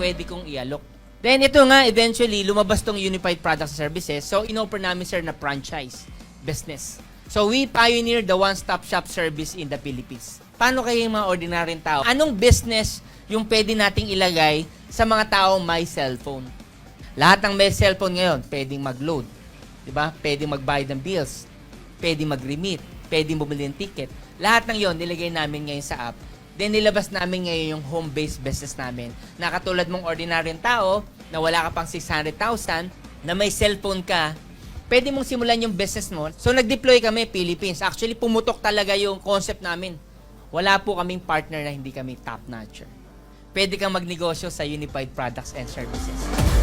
pwede kong i-alok. Then ito nga, eventually, lumabas tong Unified Products and Services. So, in-offer namin, sir, na franchise business. So, we pioneer the one-stop shop service in the Philippines. Paano kayo yung mga ordinaryong tao? Anong business yung pwede nating ilagay sa mga taong may cellphone? Lahat ng may cellphone ngayon, pwedeng mag-load. Diba? Pwedeng magbayad ng bills. Pwedeng mag-remit. Pwedeng bumili ng ticket. Lahat ng yon nilagay namin ngayon sa app. Then nilabas namin ngayon yung home-based business namin. Na katulad mong ordinaryong tao, na wala ka pang 600,000, na may cellphone ka, pwede mong simulan yung business mo. So nag-deploy kami, Philippines. Actually, pumutok talaga yung concept namin. Wala po kaming partner na hindi kami top-notcher. Pwede kang magnegosyo sa Unified Products and Services.